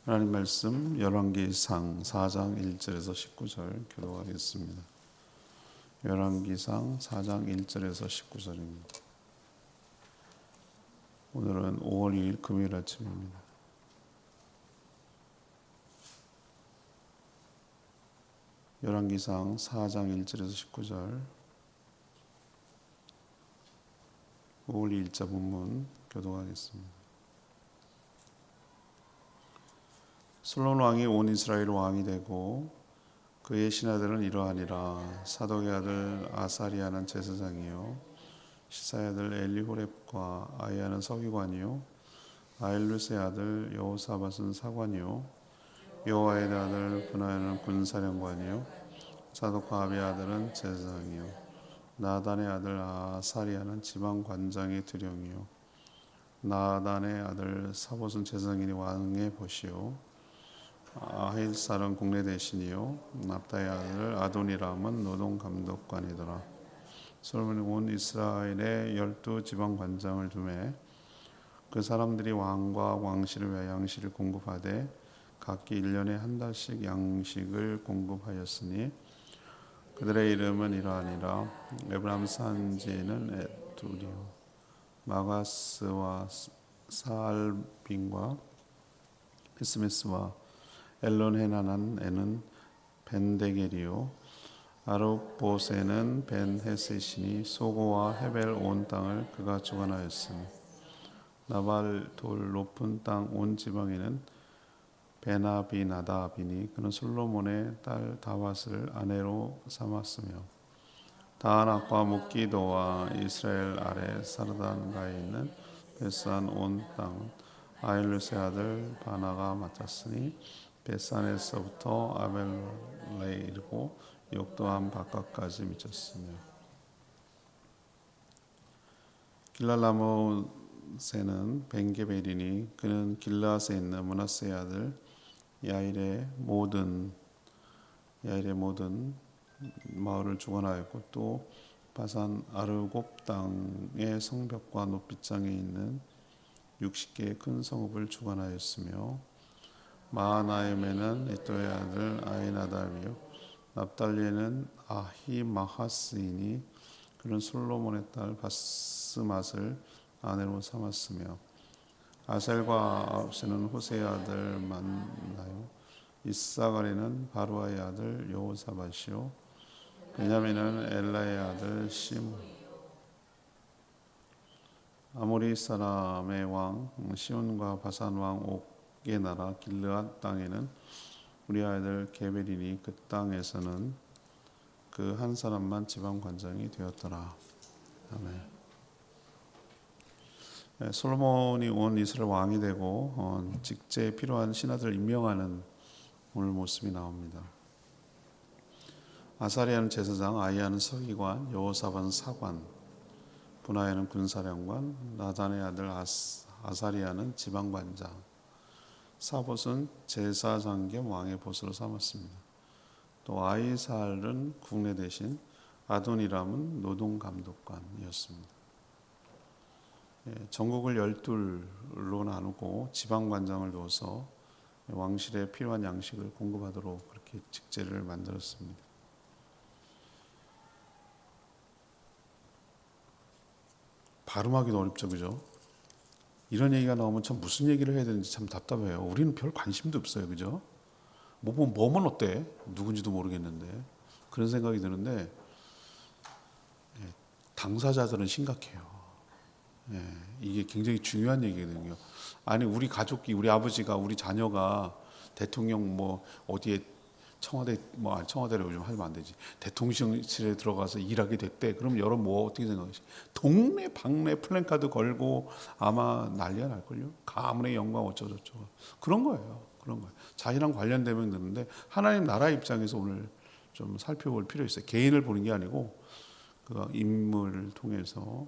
하나님 말씀 열왕기상 4장 1절에서 19절 교독하겠습니다. 열왕기상 4장 1절에서 19절입니다. 오늘은 5월 2일 금요일 아침입니다. 열왕기상 4장 1절에서 19절 5월 2일자 본문 교독하겠습니다. 솔로몬 왕이 온 이스라엘 왕이 되고 그의 신하들은 이러하니라. 사독의 아들 아사리아는 제사장이요 시사의 아들 엘리호렙과 아이야는 서기관이요 아일루스의 아들 여호사밧은 사관이요 여호와의 아들 브나야는 군사령관이요 사독과 아비의 아들은 제사장이요 나단의 아들 아사리아는 지방관장의 두령이요 나단의 아들 사봇은 제사장이니 왕의 보시요 아힐살은 국내 대신이요 납다의 아들 아도니람은 노동감독관이더라. 솔로몬이 온 이스라엘의 12 지방관장을 두매 그 사람들이 왕과 왕실을 위하여 양식을 공급하되 각기 1년에 한 달씩 양식을 공급하였으니 그들의 이름은 이러하니라. 에브라임 산지는 에두리요 마가스와 사알빈과 피스메스와 엘론헤나난 애는 벤데겔이요 아룹보세는 벤헤셋이니 소고와 헤벨 온 땅을 그가 주관하였으니 나발 돌 높은 땅 온 지방에는 베나비나답이니 그는 솔로몬의 딸 다밧을 아내로 삼았으며 다한악과 묵기도와 이스라엘 아래 사르단가에 있는 베산 온 땅은 아일루스의 아들 바나가 맡았으니 베산에서부터 아벨레에 이르고 욕도한 바깥까지 미쳤으며 길랄라모세는 벤게벨이니 그는 길라앗에 있는 므낫세의 아들 야일의 모든 마을을 주관하였고 또 바산 아르곱 땅의 성벽과 높이장에 있는 60개의 큰 성읍을 주관하였으며 마하나임에는 이또의 아들 아히나답이요 납달리에는 아히마하스이니 그는 솔로몬의 딸 바스맛을 아내로 삼았으며 아셀과 아홉세는 호세의 아들 만나요 이사가리는 바루아의 아들 여호사밧이요 베냐민은 엘라의 아들 시므 아모리 사람의 왕 시온과 바산 왕 옥의 나라 길르앗 땅에는 우리 아들 게벨이니 그 땅에서는 그 한 사람만 지방관장이 되었더라. 아멘. 솔로몬이 온 이스라엘 왕이 되고 직제에 필요한 신하들을 임명하는 오늘 모습이 나옵니다. 아사리아는 제사장, 아이야는 서기관, 여호사밧은 사관, 브나야는 군사령관, 나단의 아들 아사리아는 지방관장, 사봇은 제사장 겸 왕의 보수로 삼았습니다. 또 아이살은 국내 대신, 아도니람은 노동감독관이었습니다. 전국을 12로 나누고 지방관장을 두어서 왕실에 필요한 양식을 공급하도록 그렇게 직제를 만들었습니다. 발음하기도 어렵죠, 그죠? 이런 얘기가 나오면 참 무슨 얘기를 해야 되는지 참 답답해요. 우리는 별 관심도 없어요, 그죠? 뭐면 어때? 누군지도 모르겠는데 그런 생각이 드는데 당사자들은 심각해요. 이게 굉장히 중요한 얘기거든요. 아니 우리 가족이, 우리 아버지가, 우리 자녀가 대통령 뭐 어디에 청와대로 요즘 하면 안 되지. 대통령실에 들어가서 일하게 됐대. 그럼 여러분 뭐 어떻게 생각하시? 동네 방네 플랜카드 걸고 아마 난리가 날걸요. 가문의 영광 어쩌고저쩌고 그런 거예요. 자신랑 관련되면 되는데 하나님 나라 입장에서 오늘 좀 살펴볼 필요 있어요. 개인을 보는 게 아니고 그 인물을 통해서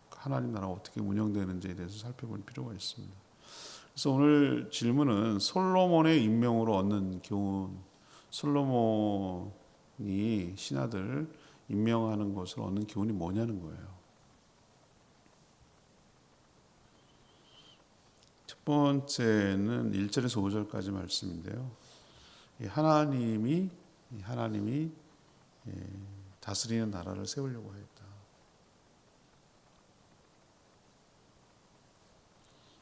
하나님 나라가 어떻게 운영되는지에 대해서 살펴볼 필요가 있습니다. 그래서 오늘 질문은 솔로몬의 임명으로 얻는 교훈, 솔로몬이 신하들 임명하는 것으로 얻는 교훈이 뭐냐는 거예요. 첫 번째는 1절에서 5절까지 말씀인데요. 하나님이 다스리는 나라를 세우려고 했다.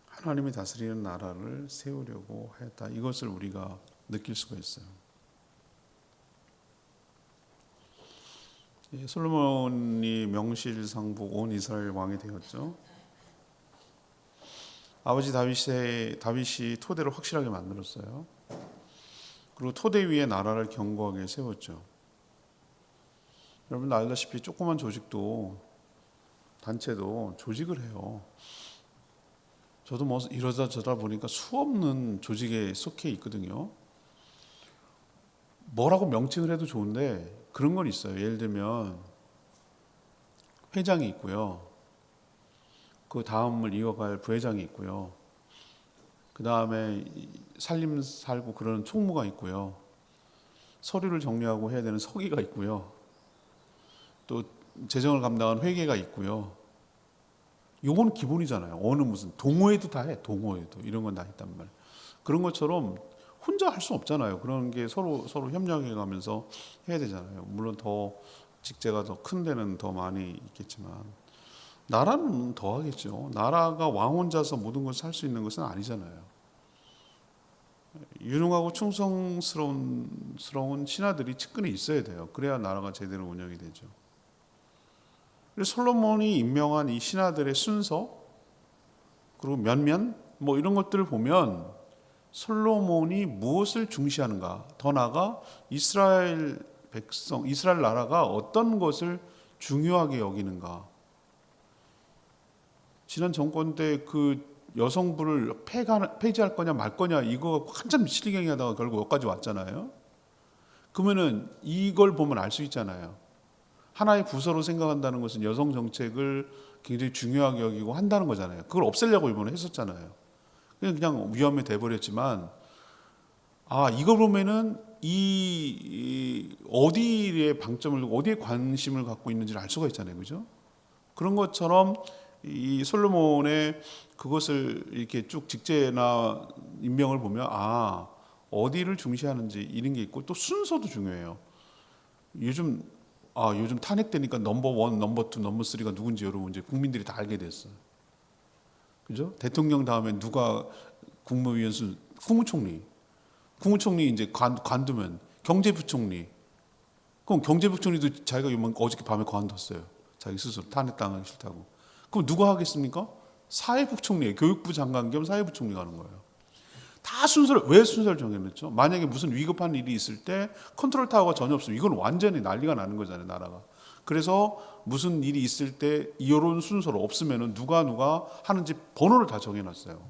하나님이 다스리는 나라를 세우려고 했다. 이것을 우리가 느낄 수가 있어요. 솔로몬이 명실상부 온 이스라엘 왕이 되었죠. 아버지 다윗이 토대를 확실하게 만들었어요. 그리고 토대 위에 나라를 견고하게 세웠죠. 여러분 알다시피 조그만 조직도 단체도 조직을 해요. 저도 뭐 이러다 저러다 보니까 수없는 조직에 속해 있거든요. 뭐라고 명칭을 해도 좋은데 그런 건 있어요. 예를 들면 회장이 있고요. 그 다음을 이어갈 부회장이 있고요. 그 다음에 살림 살고 그러는 총무가 있고요. 서류를 정리하고 해야 되는 서기가 있고요. 또 재정을 감당하는 회계가 있고요. 요건 기본이잖아요. 어느 무슨 동호회도 다 해. 동호회도 이런 건 다 있단 말이에요. 그런 것처럼 혼자 할 수 없잖아요. 그런 게 서로 협력해 가면서 해야 되잖아요. 물론 더 직제가 더 큰 데는 더 많이 있겠지만 나라는 더 하겠죠. 나라가 왕 혼자서 모든 것을 할 수 있는 것은 아니잖아요. 유능하고 충성스러운 신하들이 측근에 있어야 돼요. 그래야 나라가 제대로 운영이 되죠. 그래서 솔로몬이 임명한 이 신하들의 순서 그리고 면면 뭐 이런 것들을 보면 솔로몬이 무엇을 중시하는가, 더 나아가 이스라엘 백성, 이스라엘 나라가 어떤 것을 중요하게 여기는가. 지난 정권 때 그 여성부를 폐지할 거냐 말 거냐 이거 한참 실갱이 하다가 결국 여기까지 왔잖아요. 그러면은 이걸 보면 알 수 있잖아요. 하나의 부서로 생각한다는 것은 여성 정책을 굉장히 중요하게 여기고 한다는 거잖아요. 그걸 없애려고 이번에 했었잖아요. 그냥 위험에 돼버렸지만 이걸 보면은 이 어디에 방점을 두고 어디에 관심을 갖고 있는지를 알 수가 있잖아요. 그죠? 그런 것처럼 이 솔로몬의 그것을 이렇게 쭉 직제나 임명을 보면 어디를 중시하는지 이런 게 있고 또 순서도 중요해요. 요즘 탄핵되니까 넘버 1, 넘버 2, 넘버 3가 누군지 여러분 이제 국민들이 다 알게 됐어요. 그죠? 대통령 다음에 누가 국무위원 국무총리. 국무총리 이제 관두면 경제부총리. 그럼 경제부총리도 자기가 어저께 밤에 관뒀어요. 자기 스스로 탄핵당하기 싫다고. 그럼 누가 하겠습니까? 사회부총리, 교육부 장관 겸 사회부총리가 하는 거예요. 다 왜 순서를 정해냈죠? 만약에 무슨 위급한 일이 있을 때 컨트롤 타워가 전혀 없으면 이건 완전히 난리가 나는 거잖아요, 나라가. 그래서 무슨 일이 있을 때 이런 순서로 없으면은 누가 하는지 번호를 다 정해놨어요.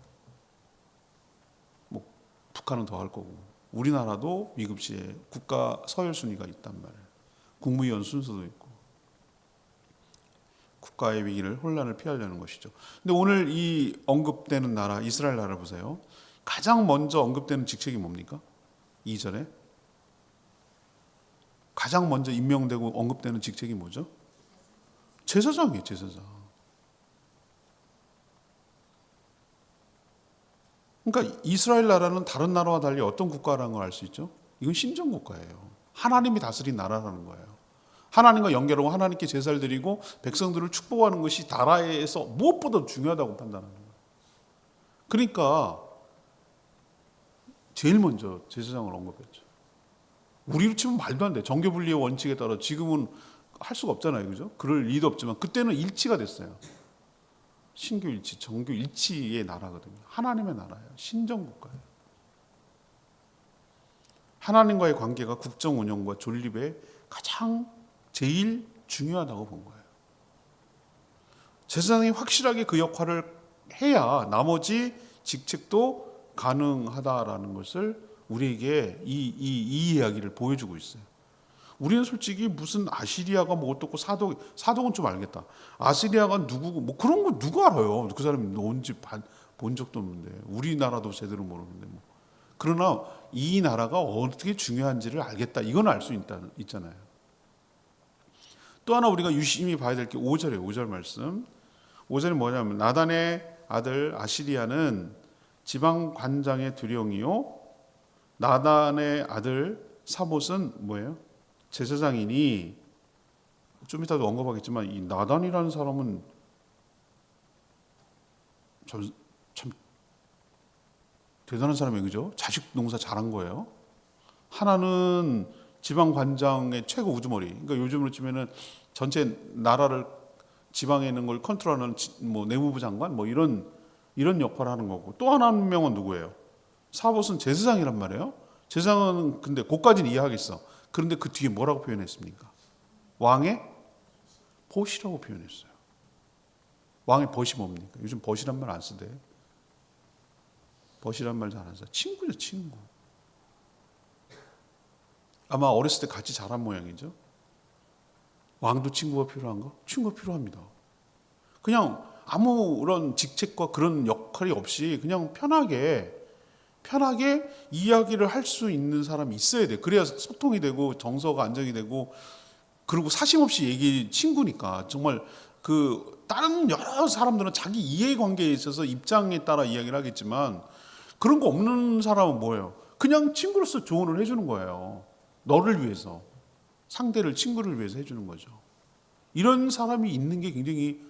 뭐 북한은 더 할 거고 우리나라도 위급시에 국가 서열 순위가 있단 말이에요. 국무위원 순서도 있고 국가의 위기를 혼란을 피하려는 것이죠. 근데 오늘 이 언급되는 나라 이스라엘 나라 보세요. 가장 먼저 언급되는 직책이 뭡니까? 2절에 가장 먼저 임명되고 언급되는 직책이 뭐죠? 제사장이에요. 제사장. 그러니까 이스라엘 나라는 다른 나라와 달리 어떤 국가라는 걸 알 수 있죠? 이건 신정국가예요. 하나님이 다스린 나라라는 거예요. 하나님과 연결하고 하나님께 제사를 드리고 백성들을 축복하는 것이 나라에서 무엇보다 중요하다고 판단하는 거예요. 그러니까 제일 먼저 제사장을 언급했죠. 우리로 치면 말도 안 돼. 정교분리의 원칙에 따라 지금은 할 수가 없잖아요. 그죠? 그럴 리도 없지만 그때는 일치가 됐어요. 신교 일치, 정교 일치의 나라거든요. 하나님의 나라예요. 신정국가예요. 하나님과의 관계가 국정 운영과 존립에 가장 제일 중요하다고 본 거예요. 제사장이 확실하게 그 역할을 해야 나머지 직책도 가능하다라는 것을 우리에게 이 이야기를 보여주고 있어요. 우리는 솔직히 무슨 아시리아가 뭐 어떻고 사독은 좀 알겠다. 아시리아가 누구고 뭐 그런 거 누가 알아요? 그 사람이 뭔지 본 적도 없는데 우리나라도 제대로 모르는데 뭐. 그러나 이 나라가 어떻게 중요한지를 알겠다. 이건 알 수 있잖아요. 또 하나 우리가 유심히 봐야 될 게 5절이에요. 5절 말씀. 5절이 뭐냐면 나단의 아들 아시리아는 지방 관장의 두령이요 나단의 아들 사봇은 뭐예요? 제사장이니, 좀 이따도 언급하겠지만 이 나단이라는 사람은 참 대단한 사람이에요. 그죠? 자식 농사 잘한 거예요. 하나는 지방 관장의 최고 우두머리. 그러니까 요즘으로 치면은 전체 나라를 지방에 있는 걸 컨트롤하는 뭐 내무부 장관 뭐 이런 역할을 하는 거고, 또 한 명은 누구예요? 사봇은 제사장이란 말이에요. 제사장은 근데 그까지는 이해하겠어. 그런데 그 뒤에 뭐라고 표현했습니까? 왕의 벗이라고 표현했어요. 왕의 벗이 뭡니까? 요즘 벗이란 말 안 쓰대. 벗이란 말 잘 안 써. 친구죠, 친구. 아마 어렸을 때 같이 자란 모양이죠. 왕도 친구가 필요한가? 친구가 필요합니다. 그냥 아무런 직책과 그런 역할이 없이 그냥 편하게 이야기를 할 수 있는 사람이 있어야 돼. 그래야 소통이 되고 정서가 안정이 되고, 그리고 사심 없이 친구니까. 정말 그 다른 여러 사람들은 자기 이해관계에 있어서 입장에 따라 이야기를 하겠지만, 그런 거 없는 사람은 뭐예요? 그냥 친구로서 조언을 해주는 거예요. 너를 위해서, 상대를, 친구를 위해서 해주는 거죠. 이런 사람이 있는 게 굉장히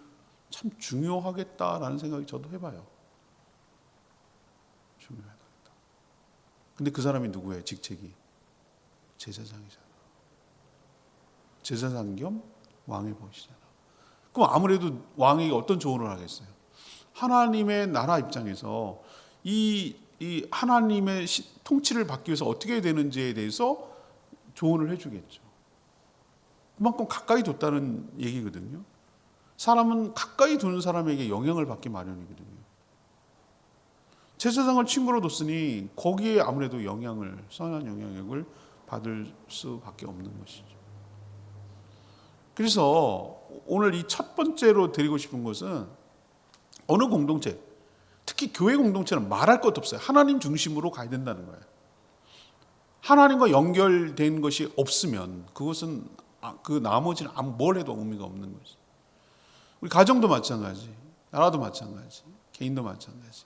참 중요하겠다라는 생각이 저도 해봐요. 중요하다. 근데 그 사람이 누구예요? 직책이 제사장이잖아. 제사장 겸 왕의 벗이잖아. 그럼 아무래도 왕이 어떤 조언을 하겠어요? 하나님의 나라 입장에서 이 하나님의 통치를 받기 위해서 어떻게 해야 되는지에 대해서 조언을 해주겠죠. 그만큼 가까이 뒀다는 얘기거든요. 사람은 가까이 두는 사람에게 영향을 받기 마련이거든요. 제사장을 친구로 뒀으니 거기에 아무래도 선한 영향력을 받을 수밖에 없는 것이죠. 그래서 오늘 이 첫 번째로 드리고 싶은 것은, 어느 공동체, 특히 교회 공동체는 말할 것도 없어요. 하나님 중심으로 가야 된다는 거예요. 하나님과 연결된 것이 없으면 그것은 그 나머지는 뭘 해도 의미가 없는 거죠. 우리 가정도 마찬가지, 나라도 마찬가지, 개인도 마찬가지.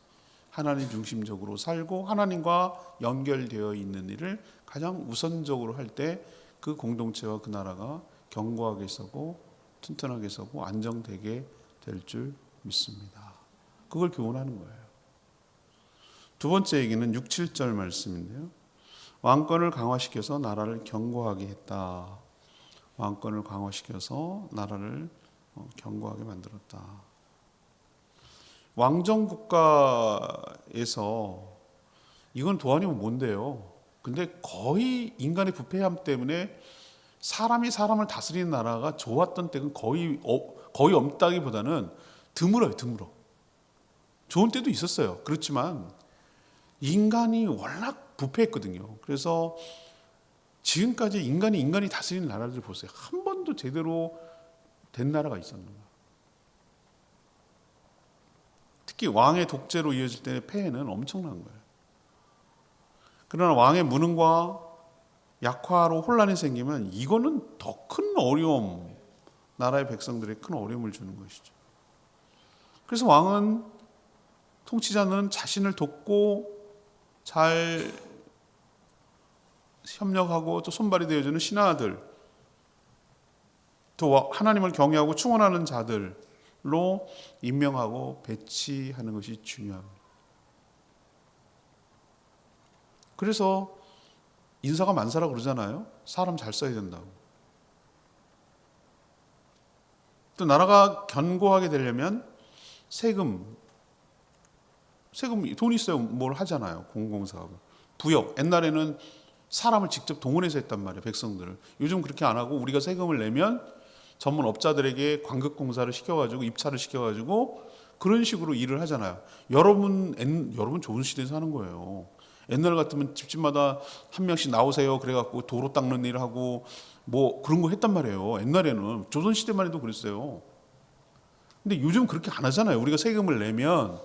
하나님 중심적으로 살고 하나님과 연결되어 있는 일을 가장 우선적으로 할 때 그 공동체와 그 나라가 견고하게 서고 튼튼하게 서고 안정되게 될 줄 믿습니다. 그걸 교훈하는 거예요. 두 번째 얘기는 6, 7절 말씀인데요. 왕권을 강화시켜서 나라를 견고하게 했다. 왕권을 강화시켜서 나라를 견고하게 만들었다. 왕정 국가에서 이건 도안이면 뭔데요? 근데 거의 인간의 부패함 때문에 사람이 사람을 다스리는 나라가 좋았던 때는 거의 없다기보다는 드물어요. 드물어. 좋은 때도 있었어요. 그렇지만 인간이 워낙 부패했거든요. 그래서 지금까지 인간이 다스리는 나라들 보세요. 한 번도 제대로 된 나라가 있었는가? 특히 왕의 독재로 이어질 때의 폐해는 엄청난 거예요. 그러나 왕의 무능과 약화로 혼란이 생기면 이거는 더 큰 어려움, 나라의 백성들의 큰 어려움을 주는 것이죠. 그래서 왕은, 통치자는 자신을 돕고 잘 협력하고 또 손발이 되어주는 신하들, 또 하나님을 경외하고 충원하는 자들로 임명하고 배치하는 것이 중요합니다. 그래서 인사가 만사라 그러잖아요. 사람 잘 써야 된다고. 또 나라가 견고하게 되려면 세금, 돈 있어야 뭘 하잖아요. 공공사업, 부역. 옛날에는 사람을 직접 동원해서 했단 말이에요. 백성들을. 요즘 그렇게 안 하고 우리가 세금을 내면 전문 업자들에게 관급공사를 시켜가지고 입찰을 시켜가지고 그런 식으로 일을 하잖아요. 여러분 좋은 시대에 사는 거예요. 옛날 같으면 집집마다 한 명씩 나오세요. 그래갖고 도로 닦는 일 하고 뭐 그런 거 했단 말이에요. 옛날에는 조선시대만 해도 그랬어요. 근데 요즘 그렇게 안 하잖아요. 우리가 세금을 내면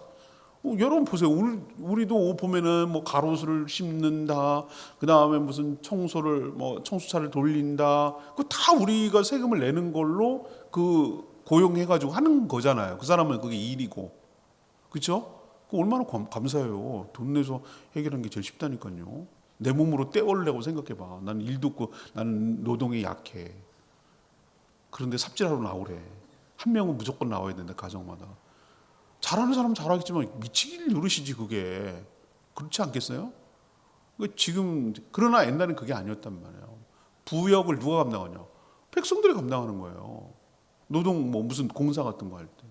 여러분 보세요. 우리도 보면은 뭐 가로수를 심는다. 그 다음에 무슨 청수차를 돌린다. 그 다 우리가 세금을 내는 걸로 그 고용해가지고 하는 거잖아요. 그 사람은 그게 일이고, 그렇죠? 그 얼마나 감사해요. 돈 내서 해결하는 게 제일 쉽다니까요. 내 몸으로 떼어내고 생각해봐. 나는 일도 없고 나는 노동에 약해. 그런데 삽질하러 나오래. 한 명은 무조건 나와야 된다, 가정마다. 잘하는 사람은 잘하겠지만 미치길 노릇이지 그게. 그렇지 않겠어요? 지금 그러나 옛날엔 그게 아니었단 말이에요. 부역을 누가 감당하냐? 백성들이 감당하는 거예요. 노동 뭐 무슨 공사 같은 거 할 때.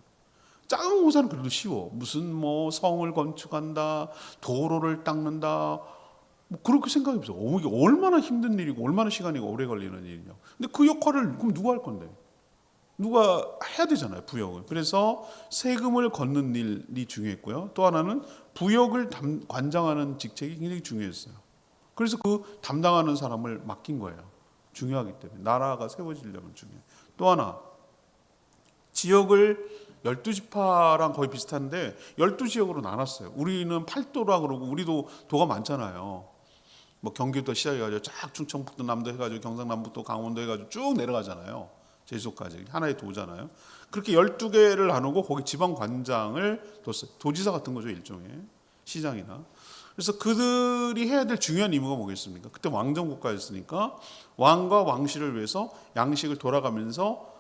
작은 공사는 그래도 쉬워. 무슨 뭐 성을 건축한다, 도로를 닦는다, 뭐 그렇게 생각해 보세요. 이게 얼마나 힘든 일이고 얼마나 시간이 오래 걸리는 일이냐. 근데 그 역할을 그럼 누가 할 건데? 누가 해야 되잖아요, 부역을. 그래서 세금을 걷는 일이 중요했고요. 또 하나는 부역을 관장하는 직책이 굉장히 중요했어요. 그래서 그 담당하는 사람을 맡긴 거예요. 중요하기 때문에. 나라가 세워지려면 중요해요. 또 하나, 지역을 12지파랑 거의 비슷한데 12지역으로 나눴어요. 우리는 팔도라 그러고 우리도 도가 많잖아요. 뭐 경기도 시작해가지고 쫙 충청북도 남도 해가지고 경상남북도 강원도 해가지고 쭉 내려가잖아요. 제주도까지 하나의 도잖아요. 그렇게 12개를 나누고 거기 지방관장을 뒀어요. 도지사 같은 거죠, 일종의. 시장이나. 그래서 그들이 해야 될 중요한 임무가 뭐겠습니까? 그때 왕정국가였으니까 왕과 왕실을 위해서 양식을 돌아가면서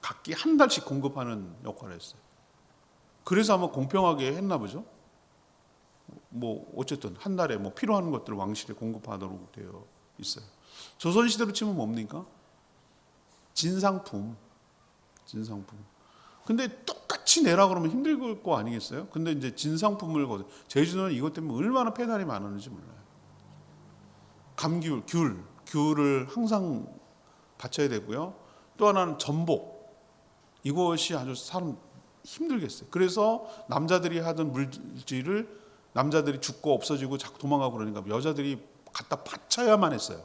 각기 한 달씩 공급하는 역할을 했어요. 그래서 아마 공평하게 했나 보죠. 뭐 어쨌든 한 달에 뭐 필요한 것들을 왕실에 공급하도록 되어 있어요. 조선시대로 치면 뭡니까? 진상품. 근데 똑같이 내라 그러면 힘들 거 아니겠어요? 근데 이제 진상품을 제주도는 이것 때문에 얼마나 페널이 많았는지 몰라요. 감귤, 귤을 항상 바쳐야 되고요. 또 하나는 전복. 이것이 아주 사람 힘들겠어요. 그래서 남자들이 하던 물질을 남자들이 죽고 없어지고 자꾸 도망가고 그러니까 여자들이 갖다 바쳐야만 했어요.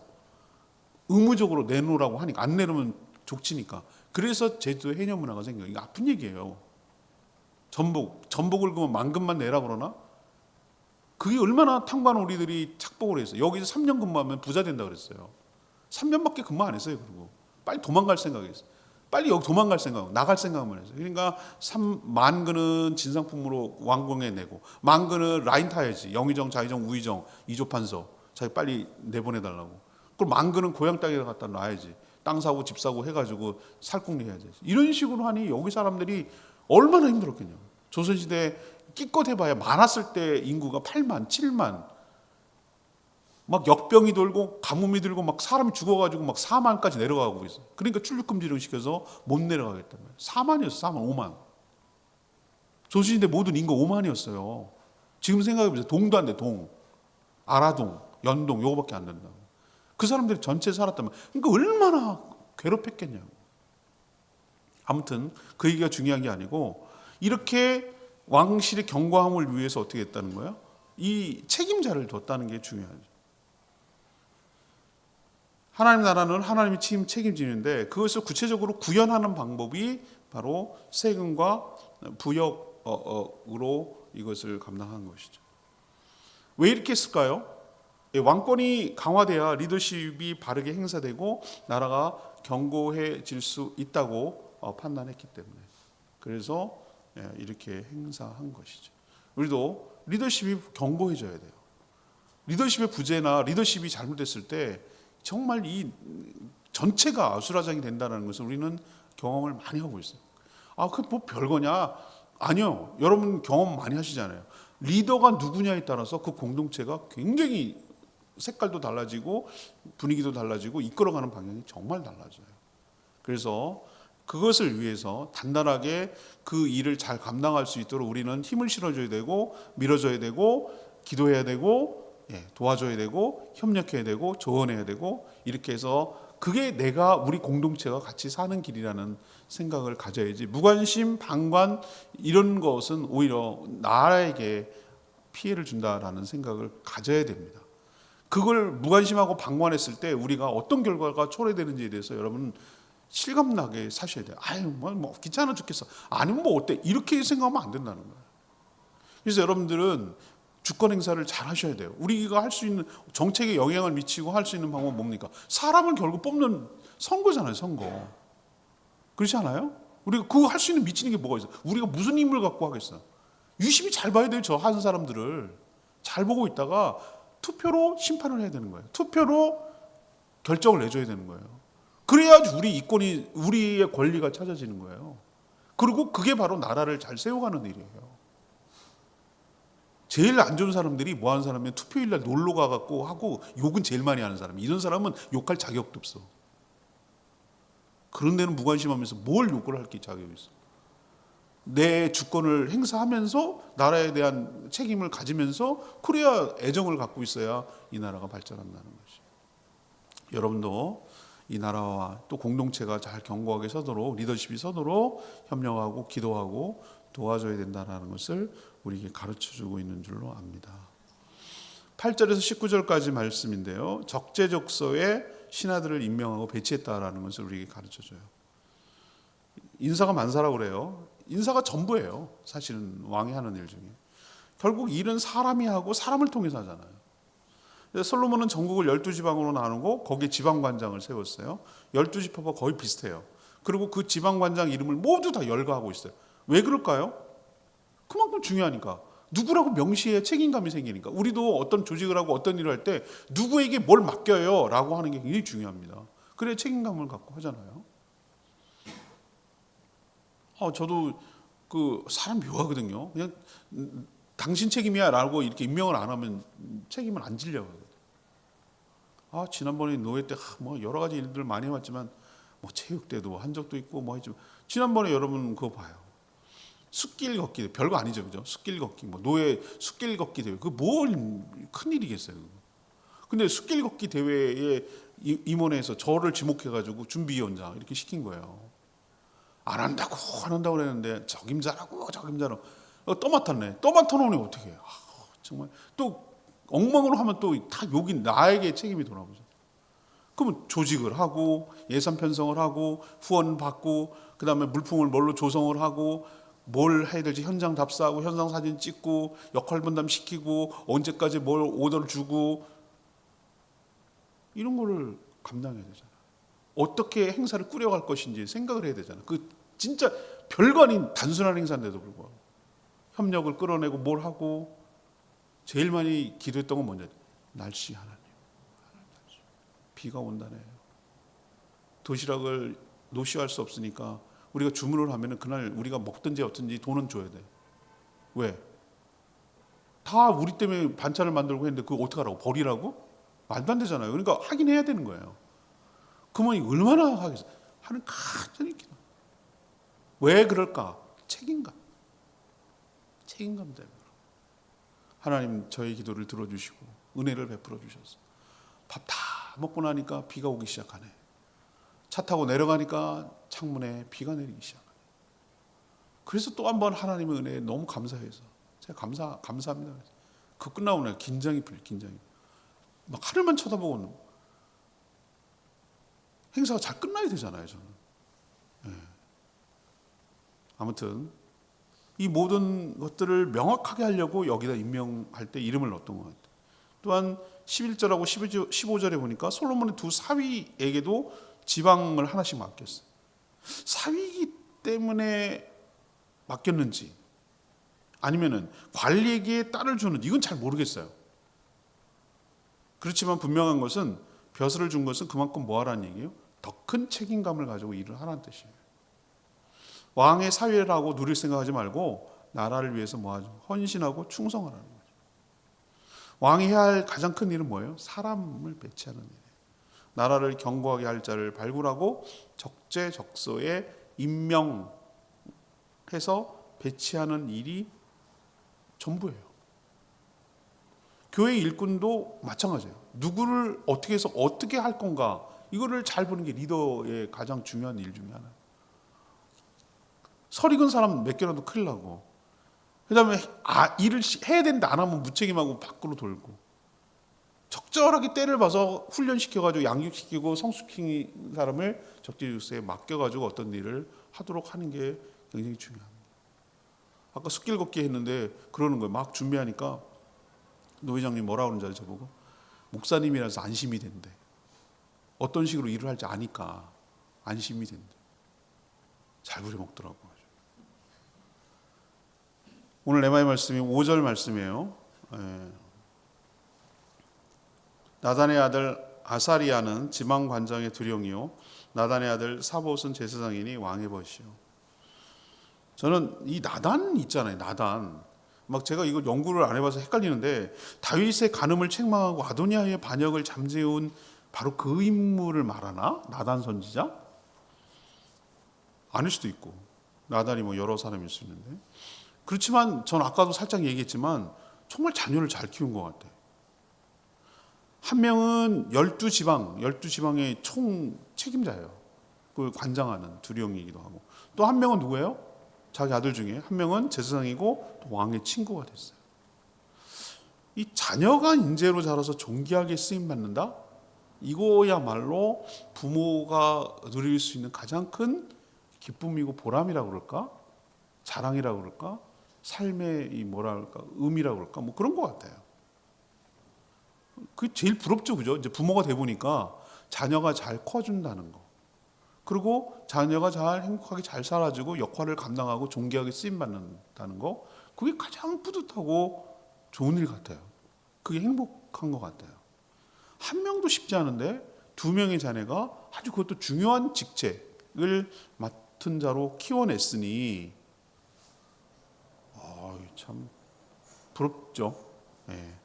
의무적으로 내놓으라고 하니까 안 내놓으면 족치니까. 그래서 제주도 해녀 문화가 생겨요. 이거 아픈 얘기예요. 전복을 그러면 만금만 내라 그러나? 그게 얼마나 탕관오리들이 착복을 했어요. 여기서 3년 근무하면 부자 된다 그랬어요. 3년밖에 근무 안 했어요. 그리고 빨리 도망갈 생각이었어요. 빨리 여기 도망갈 생각, 나갈 생각만 했어요. 그러니까 3만근은 진상품으로 왕궁에 내고, 만근은 라인 타야지. 영의정, 자의정, 우의정, 이조판서 자기 빨리 내보내달라고. 그럼 만근은 고향 땅에 갖다 놔야지. 땅 사고 집 사고 해가지고 살궁리 해야지. 이런 식으로 하니 여기 사람들이 얼마나 힘들었겠냐고. 조선시대 끼껏 해봐야 많았을 때 인구가 8만, 7만. 막 역병이 돌고 가뭄이 들고 막 사람이 죽어가지고 막 4만까지 내려가고 있어요. 그러니까 출육금지령 시켜서 못 내려가겠단 말이에요. 4만이었어요. 4만, 5만. 조선시대 모든 인구 5만이었어요. 지금 생각해보세요. 동도 안 돼, 동. 아라동, 연동, 요거밖에 안 된다고. 그 사람들이 전체 살았다면, 그러니까 얼마나 괴롭혔겠냐고. 아무튼 그 얘기가 중요한 게 아니고, 이렇게 왕실의 경고함을 위해서 어떻게 했다는 거예요? 이 책임자를 뒀다는 게 중요하죠. 하나님 나라는 하나님이 책임지는데 그것을 구체적으로 구현하는 방법이 바로 세금과 부역으로 이것을 감당한 것이죠. 왜 이렇게 했을까요? 왕권이 강화돼야 리더십이 바르게 행사되고 나라가 견고해질 수 있다고 판단했기 때문에 그래서 이렇게 행사한 것이죠. 우리도 리더십이 견고해져야 돼요. 리더십의 부재나 리더십이 잘못됐을 때 정말 이 전체가 아수라장이 된다는 것을 우리는 경험을 많이 하고 있어요. 그 뭐 별거냐? 아니요. 여러분 경험 많이 하시잖아요. 리더가 누구냐에 따라서 그 공동체가 굉장히 색깔도 달라지고 분위기도 달라지고 이끌어가는 방향이 정말 달라져요. 그래서 그것을 위해서 단단하게 그 일을 잘 감당할 수 있도록 우리는 힘을 실어줘야 되고 밀어줘야 되고 기도해야 되고 도와줘야 되고 협력해야 되고 조언해야 되고 이렇게 해서 그게 우리 공동체가 같이 사는 길이라는 생각을 가져야지 무관심, 방관 이런 것은 오히려 나라에게 피해를 준다라는 생각을 가져야 됩니다. 그걸 무관심하고 방관했을 때 우리가 어떤 결과가 초래되는지에 대해서 여러분 실감나게 사셔야 돼요. 뭐 귀찮아 죽겠어. 아니면 뭐 어때? 이렇게 생각하면 안 된다는 거예요. 그래서 여러분들은 주권 행사를 잘 하셔야 돼요. 우리가 할 수 있는 정책에 영향을 미치고 할 수 있는 방법은 뭡니까? 사람을 결국 뽑는 선거잖아요, 선거. 그렇지 않아요? 우리가 그거 할 수 있는 미치는 게 뭐가 있어요? 우리가 무슨 힘을 갖고 하겠어요? 유심히 잘 봐야 돼요. 저 하는 사람들을 잘 보고 있다가 투표로 심판을 해야 되는 거예요. 투표로 결정을 내줘야 되는 거예요. 그래야지 우리 이권이, 우리의 권리가 찾아지는 거예요. 그리고 그게 바로 나라를 잘 세워가는 일이에요. 제일 안 좋은 사람들이 뭐 하는 사람이면 투표일 날 놀러 가갖고 하고 욕은 제일 많이 하는 사람. 이런 사람은 욕할 자격도 없어. 그런 데는 무관심하면서 뭘 욕을 할 게 자격이 있어. 내 주권을 행사하면서 나라에 대한 책임을 가지면서 그래야 애정을 갖고 있어야 이 나라가 발전한다는 것이. 여러분도 이 나라와 또 공동체가 잘 견고하게 서도록, 리더십이 서도록 협력하고 기도하고 도와줘야 된다는 것을 우리에게 가르쳐주고 있는 줄로 압니다. 8절에서 19절까지 말씀인데요, 적재적소에 신하들을 임명하고 배치했다라는 것을 우리에게 가르쳐줘요. 인사가 만사라고 그래요. 인사가 전부예요. 사실은 왕이 하는 일 중에. 결국 일은 사람이 하고 사람을 통해서 하잖아요. 솔로몬은 전국을 12지방으로 나누고 거기에 지방관장을 세웠어요. 12지파가 거의 비슷해요. 그리고 그 지방관장 이름을 모두 다 열거하고 있어요. 왜 그럴까요? 그만큼 중요하니까. 누구라고 명시해야 책임감이 생기니까. 우리도 어떤 조직을 하고 어떤 일을 할 때 누구에게 뭘 맡겨요 라고 하는 게 굉장히 중요합니다. 그래야 책임감을 갖고 하잖아요. 저도 그 사람 묘하거든요. 그냥 당신 책임이야 라고 이렇게 임명을 안 하면 책임을 안 지려고 하거든요. 지난번에 노예 때 뭐 여러 가지 일들 많이 해왔지만 뭐 체육 때도 한 적도 있고 뭐 했지만, 지난번에 여러분 그거 봐요. 숲길 걷기, 별거 아니죠, 그죠? 숲길 걷기, 뭐 노예 숲길 걷기 대회, 그 뭘 큰 일이겠어요. 근데 숲길 걷기 대회에 임원회에서 저를 지목해가지고 준비위원장 이렇게 시킨 거예요. 안 한다고 그랬는데 적임자라고 떠맡았네. 떠맡아놓으니 어떻게 해요? 정말 또 엉망으로 하면 또 다 욕이 나에게 책임이 돌아오죠. 그러면 조직을 하고 예산 편성을 하고 후원 받고 그다음에 물품을 뭘로 조성을 하고 뭘 해야 될지 현장 답사하고 현장 사진 찍고 역할 분담 시키고 언제까지 뭘 오더를 주고 이런 거를 감당해야 되잖아요. 어떻게 행사를 꾸려갈 것인지 생각을 해야 되잖아요. 그 진짜 별거 아닌 단순한 행사인데도 불구하고 협력을 끌어내고 뭘 하고, 제일 많이 기도했던 건 뭐냐? 날씨 하나님. 비가 온다네. 도시락을 노쇼할 수 없으니까 우리가 주문을 하면 그날 우리가 먹든지 어든지 돈은 줘야 돼. 왜? 다 우리 때문에 반찬을 만들고 했는데 그거 어떡하라고? 버리라고? 말도 안 되잖아요. 그러니까 하긴 해야 되는 거예요. 그러면 얼마나 하겠어요? 하는 간절히 기도. 왜 그럴까? 책임감 때문에. 하나님 저희 기도를 들어주시고 은혜를 베풀어 주셔서 밥 다 먹고 나니까 비가 오기 시작하네. 차 타고 내려가니까 창문에 비가 내리기 시작하네. 그래서 또 한 번 하나님의 은혜에 너무 감사해서 제가 감사합니다. 그 끝나고 나서 긴장이 막 하늘만 쳐다보고 행사가 잘 끝나야 되잖아요, 저는. 네. 아무튼 이 모든 것들을 명확하게 하려고 여기다 임명할 때 이름을 넣었던 것 같아요. 또한 11절하고 15절에 보니까 솔로몬의 두 사위에게도 지방을 하나씩 맡겼어요. 사위이기 때문에 맡겼는지 아니면은 관리에게 딸을 주는지 이건 잘 모르겠어요. 그렇지만 분명한 것은 벼슬을 준 것은 그만큼 뭐 하라는 얘기예요? 더 큰 책임감을 가지고 일을 하라는 뜻이에요. 왕의 사위라고 누릴 생각하지 말고 나라를 위해서 뭐 하죠? 헌신하고 충성하라는 거죠. 왕이 해야 할 가장 큰 일은 뭐예요? 사람을 배치하는 일이에요. 나라를 견고하게 할 자를 발굴하고 적재적소에 임명해서 배치하는 일이 전부예요. 교회 일꾼도 마찬가지예요. 누구를 어떻게 해서 어떻게 할 건가, 이거를 잘 보는 게 리더의 가장 중요한 일 중에 하나예요. 설익은 사람 몇 개라도 큰일 나고, 그 다음에 일을 해야 되는데 안 하면 무책임하고 밖으로 돌고, 적절하게 때를 봐서 훈련시켜가지고 양육시키고 성숙시킨 사람을 적재적소에 맡겨가지고 어떤 일을 하도록 하는 게 굉장히 중요합니다. 아까 숲길 걷기 했는데 그러는 거예요. 막 준비하니까 노 회장님 뭐라 그러는지 알죠? 저보고 목사님이라서 안심이 된대. 어떤 식으로 일을 할지 아니까 안심이 된대. 잘 부려먹더라고요. 오늘 레마의 말씀이 5절 말씀이에요. 예. 나단의 아들 아사리아는 지방 관장의 두령이요 나단의 아들 사봇은 제사장이니 왕의 벗이요. 저는 이 나단 있잖아요. 나단. 막 제가 이거 연구를 안 해봐서 헷갈리는데 다윗의 간음을 책망하고 아도니아의 반역을 잠재운 바로 그 인물을 말하나? 나단 선지자? 아닐 수도 있고 나단이 뭐 여러 사람일 수 있는데 그렇지만 전 아까도 살짝 얘기했지만 정말 자녀를 잘 키운 것 같아요. 한 명은 12지방의 총 책임자예요. 그걸 관장하는 두령이기도 하고 또 한 명은 누구예요? 자기 아들 중에 한 명은 제사장이고 또 왕의 친구가 됐어요. 이 자녀가 인재로 자라서 존귀하게 쓰임받는다? 이거야말로 부모가 누릴 수 있는 가장 큰 기쁨이고 보람이라고 그럴까? 자랑이라고 그럴까? 삶의 이 뭐랄까? 의미라고 그럴까? 뭐 그런 것 같아요. 그게 제일 부럽죠, 그죠? 이제 부모가 돼 보니까 자녀가 잘 커준다는 거. 그리고 자녀가 잘 행복하게 잘 살아주고 역할을 감당하고 존귀하게 쓰임받는다는 거. 그게 가장 뿌듯하고 좋은 일 같아요. 그게 행복한 것 같아요. 한 명도 쉽지 않은데 두 명의 자녀가 아주 그것도 중요한 직책을 맡은 자로 키워냈으니 참 부럽죠. 예.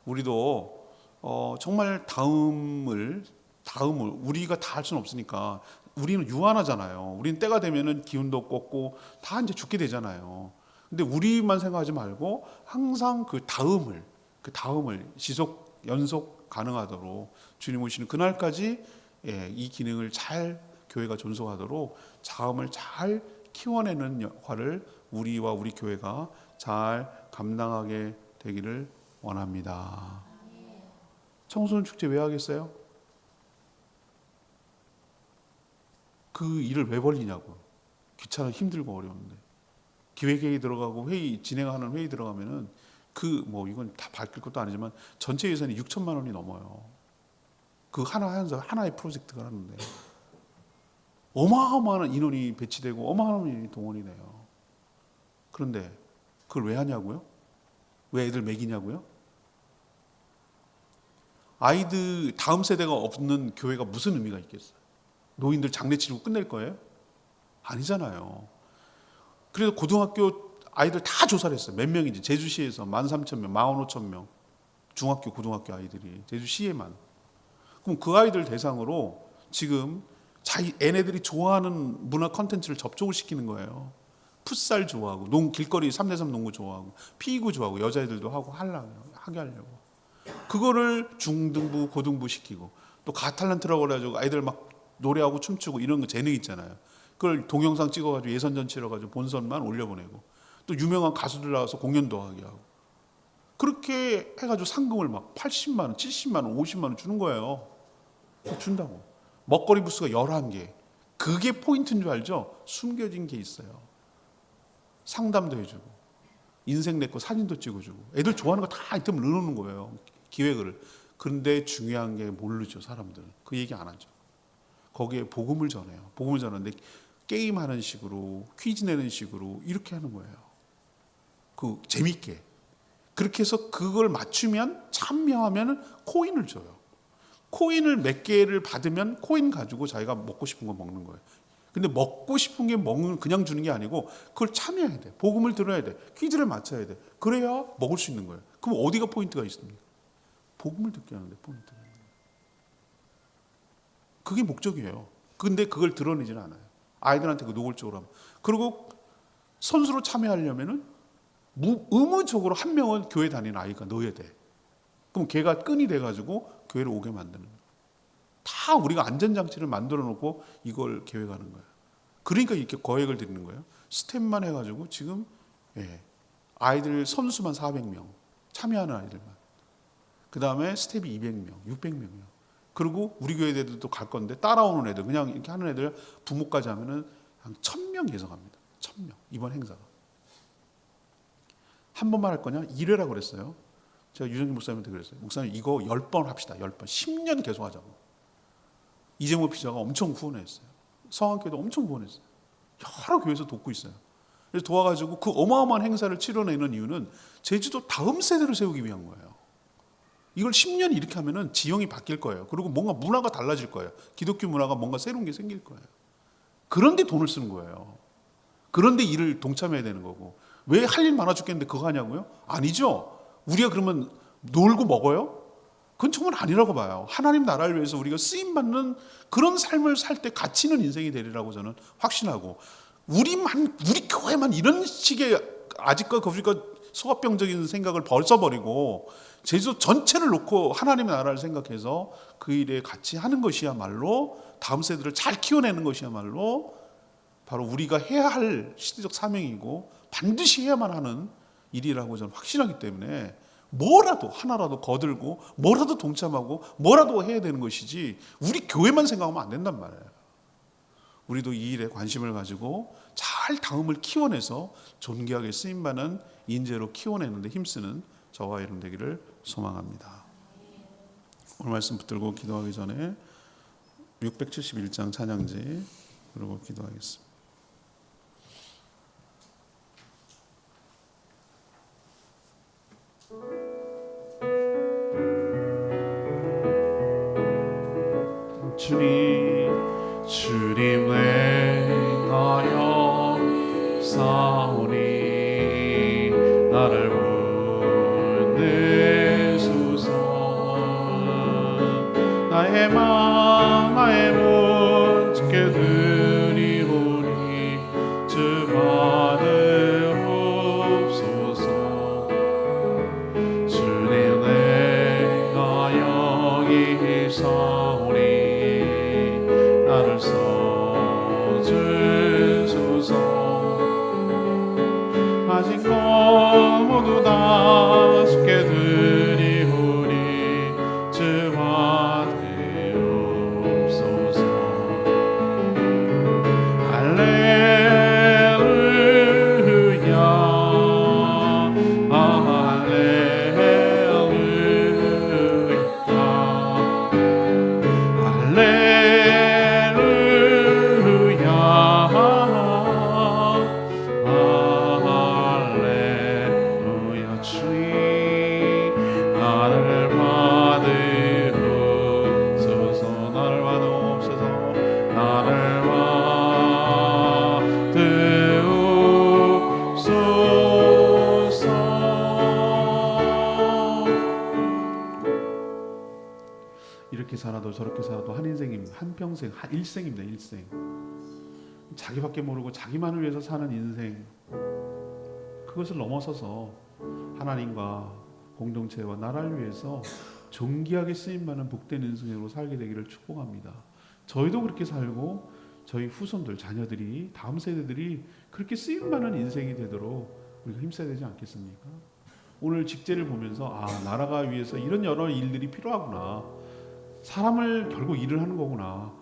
우리도 정말 다음을 우리가 다 할 수는 없으니까 우리는 유한하잖아요. 우리는 때가 되면은 기운도 없고 다 이제 죽게 되잖아요. 근데 우리만 생각하지 말고 항상 그 다음을 지속 연속 가능하도록 주님 오시는 그날까지 이 기능을 잘 교회가 존속하도록 자음을 잘 키워내는 역할을 우리와 우리 교회가 잘 감당하게 되기를 원합니다. 청소년 축제 왜 하겠어요? 그 일을 왜 벌리냐고. 귀찮아 힘들고 어려운데. 기획회의 들어가고 진행하는 회의 들어가면은 이건 다 밝힐 것도 아니지만 전체 예산이 6천만 원이 넘어요. 그 하나의 프로젝트가 하는데 어마어마한 인원이 배치되고 어마어마한 인원이 동원이 돼요. 그런데 그걸 왜 하냐고요? 왜 애들 먹이냐고요? 아이들 다음 세대가 없는 교회가 무슨 의미가 있겠어요? 노인들 장례 치르고 끝낼 거예요? 아니잖아요. 그래서 고등학교 아이들 다 조사를 했어요. 몇 명인지. 제주시에서 13,000명, 15,000명. 중학교, 고등학교 아이들이 제주시에만. 그럼 그 아이들 대상으로 지금 얘네들이 좋아하는 문화 콘텐츠를 접촉을 시키는 거예요. 풋살 좋아하고 길거리 3대3 농구 좋아하고 피구 좋아하고 여자애들도 하게 하려고. 그거를 중등부, 고등부 시키고 또 가탈란트라고 그래가지고 아이들 막 노래하고 춤추고 이런 거 재능 있잖아요. 그걸 동영상 찍어가지고 예선전 치러가지고 본선만 올려보내고 또 유명한 가수들 나와서 공연도 하게 하고 그렇게 해가지고 상금을 막 80만 원, 70만 원, 50만 원 주는 거예요. 준다고. 먹거리 부스가 11개. 그게 포인트인 줄 알죠? 숨겨진 게 있어요. 상담도 해주고 인생 내 거 사진도 찍어주고 애들 좋아하는 거 다 아이템을 넣어놓는 거예요. 기획을. 그런데 중요한 게 모르죠. 사람들은. 그 얘기 안 하죠. 거기에 복음을 전해요. 복음을 전하는데 게임하는 식으로 퀴즈 내는 식으로 이렇게 하는 거예요. 재밌게. 그렇게 해서 그걸 맞추면 참여하면 코인을 줘요. 코인을 몇 개를 받으면 코인 가지고 자기가 먹고 싶은 거 먹는 거예요. 근데 먹고 싶은 게 그냥 주는 게 아니고 그걸 참여해야 돼. 복음을 들어야 돼. 퀴즈를 맞춰야 돼. 그래야 먹을 수 있는 거예요. 그럼 어디가 포인트가 있습니까? 복음을 듣게 하는데 포인트가. 그게 목적이에요. 근데 그걸 드러내지는 않아요. 아이들한테 노골적으로 하면. 그리고 선수로 참여하려면은 의무적으로 한 명은 교회 다니는 아이가 넣어야 돼. 그럼 걔가 끈이 돼가지고 교회를 오게 만드는 거예요. 다 우리가 안전장치를 만들어 놓고 이걸 계획하는 거예요. 그러니까 이렇게 거액을 드리는 거예요. 스텝만 해가지고 지금 아이들 선수만 400명, 참여하는 아이들만. 그 다음에 스텝이 200명, 600명이요. 그리고 우리 교회 애들도 갈 건데 따라오는 애들, 그냥 이렇게 하는 애들 부모까지 하면은 한 1,000명 예상합니다. 1,000명 이번 행사가. 한 번만 할 거냐? 1회라고 그랬어요. 제가 유정진 목사님한테 그랬어요. 목사님 이거 10번 합시다. 10번. 10년 계속 하자고. 이재모 피자가 엄청 후원했어요. 성안교회도 엄청 후원했어요. 여러 교회에서 돕고 있어요. 그래서 도와가지고 그 어마어마한 행사를 치러내는 이유는 제주도 다음 세대를 세우기 위한 거예요. 이걸 10년 이렇게 하면은 지형이 바뀔 거예요. 그리고 뭔가 문화가 달라질 거예요. 기독교 문화가 뭔가 새로운 게 생길 거예요. 그런데 돈을 쓰는 거예요. 그런데 일을 동참해야 되는 거고. 왜 할 일 많아 죽겠는데 그거 하냐고요? 아니죠. 우리가 그러면 놀고 먹어요? 그건 정말 아니라고 봐요. 하나님 나라를 위해서 우리가 쓰임받는 그런 삶을 살 때 가치 있는 인생이 되리라고 저는 확신하고, 우리 교회만 이런 식의 아직과 거짓과 소아병적인 생각을 벗어버리고 제주도 전체를 놓고 하나님의 나라를 생각해서 그 일에 같이 하는 것이야말로, 다음 세대를 잘 키워내는 것이야말로 바로 우리가 해야 할 시대적 사명이고 반드시 해야만 하는 일이라고 저는 확신하기 때문에 뭐라도 하나라도 거들고 뭐라도 동참하고 뭐라도 해야 되는 것이지, 우리 교회만 생각하면 안 된단 말이에요. 우리도 이 일에 관심을 가지고 잘 다음을 키워내서 존귀하게 쓰임받는 인재로 키워내는데 힘쓰는 저와 여러분 되기를 소망합니다. 오늘 말씀 붙들고 기도하기 전에 671장 찬양지 그리고 기도하겠습니다. 주님 내가 여기 사오니 나를 보내소서. 나의 맘 나의 문 주께 드리오니 주 받으옵소서. 주님 내가 여기 사오니 나를 써주소서. 가진 것 모두 다 주께 드리오니 주 받으옵소서. 할렐루야 할렐루야. 주님 나를 받으옵소서. 나를 받으옵소서. 나를 받으옵소서. 이렇게 살아도 저렇게 살아도 한 인생입니다. 한 평생, 한 일생입니다. 일생. 자기밖에 모르고 자기만을 위해서 사는 인생, 그것을 넘어서서 하나님과 공동체와 나라를 위해서 존귀하게 쓰임받는 복된 인생으로 살게 되기를 축복합니다. 저희도 그렇게 살고 저희 후손들, 자녀들이, 다음 세대들이 그렇게 쓰임받는 인생이 되도록 우리가 힘써야 되지 않겠습니까? 오늘 직제를 보면서 나라가 위해서 이런 여러 일들이 필요하구나, 사람을 결국 일을 하는 거구나,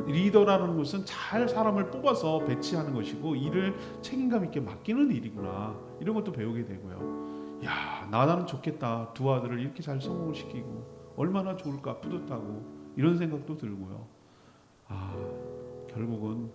리더라는 것은 잘 사람을 뽑아서 배치하는 것이고 일을 책임감 있게 맡기는 일이구나, 이런 것도 배우게 되고요. 야, 나는 좋겠다, 두 아들을 이렇게 잘 성공을 시키고 얼마나 좋을까, 뿌듯하고 이런 생각도 들고요. 결국은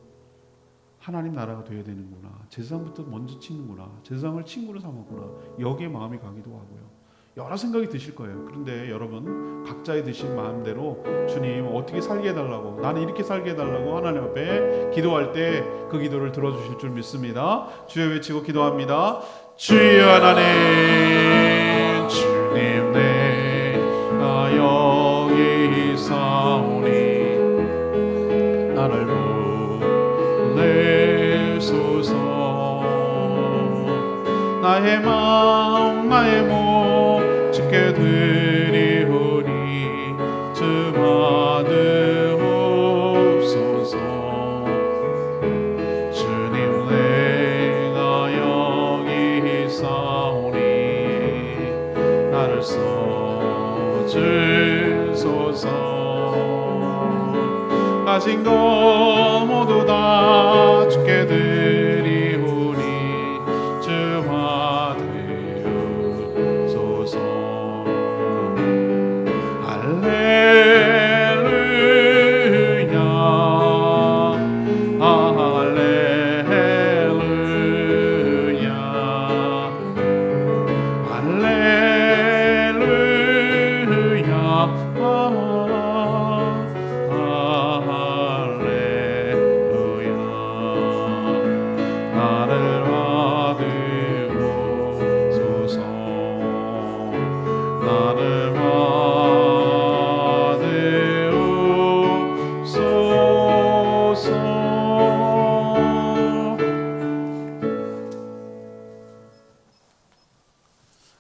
하나님 나라가 돼야 되는구나, 제사장부터 먼저 치는구나, 제사장을 친구로 삼았구나, 여기에 마음이 가기도 하고요. 여러 생각이 드실 거예요. 그런데 여러분 각자의 드신 마음대로 주님 어떻게 살게 해달라고, 나는 이렇게 살게 해달라고 하나님 앞에 기도할 때 그 기도를 들어주실 줄 믿습니다. 주여 외치고 기도합니다. 주여 하나님, 주님 내가 여기 있사오니 나를 보내소서. 나의 마음 나의 몸 주께 드리오니 주 받으옵소서. 주님 내가 여기 있사오니 나를 써주소서. 가진 것 모두 다 주께 드리오니 주 받으옵소서. 할렐루야 할렐루야 할렐루야. 나를 받으옵소서. 나를 받으옵소서.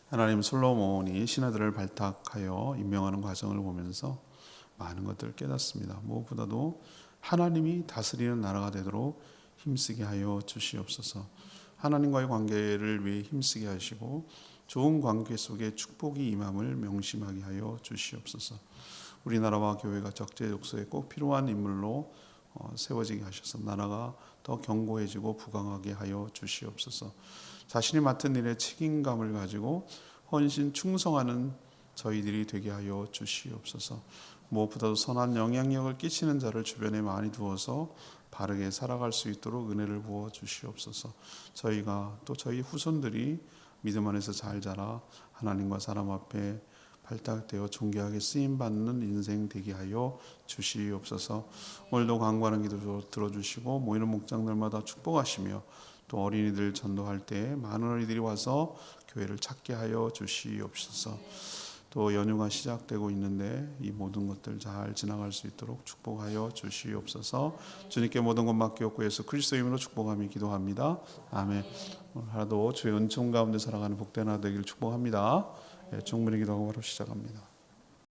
하나님, 솔로몬이 신하들을 발탁하여 임명하는 과정을 보면서 많은 것들을 깨닫습니다. 무엇보다도 하나님이 다스리는 나라가 되도록 힘쓰게 하여 주시옵소서. 하나님과의 관계를 위해 힘쓰게 하시고 좋은 관계 속에 축복이 임함을 명심하게 하여 주시옵소서. 우리나라와 교회가 적재적소에 꼭 필요한 인물로 세워지게 하셔서 나라가 더 견고해지고 부강하게 하여 주시옵소서. 자신이 맡은 일에 책임감을 가지고 헌신 충성하는 저희들이 되게 하여 주시옵소서. 무엇보다도 선한 영향력을 끼치는 자를 주변에 많이 두어서 바르게 살아갈 수 있도록 은혜를 부어 주시옵소서. 저희가 또 저희 후손들이 믿음 안에서 잘 자라 하나님과 사람 앞에 발탁되어 존귀하게 쓰임받는 인생 되게 하여 주시옵소서. 오늘도 간구하는 기도 들어주시고 모이는 목장들마다 축복하시며 또 어린이들 전도할 때 많은 어린이들이 와서 교회를 찾게 하여 주시옵소서. 또 연휴가 시작되고 있는데 이 모든 것들 잘 지나갈 수 있도록 축복하여 주시옵소서. 주님께 모든 것 맡기옵고 예수 그리스도의 이름으로 축복하며 기도합니다. 아멘. 오늘 하루도 주의 은총 가운데 살아가는 복된 하루 되기를 축복합니다. 충분히 기도하고 바로 시작합니다.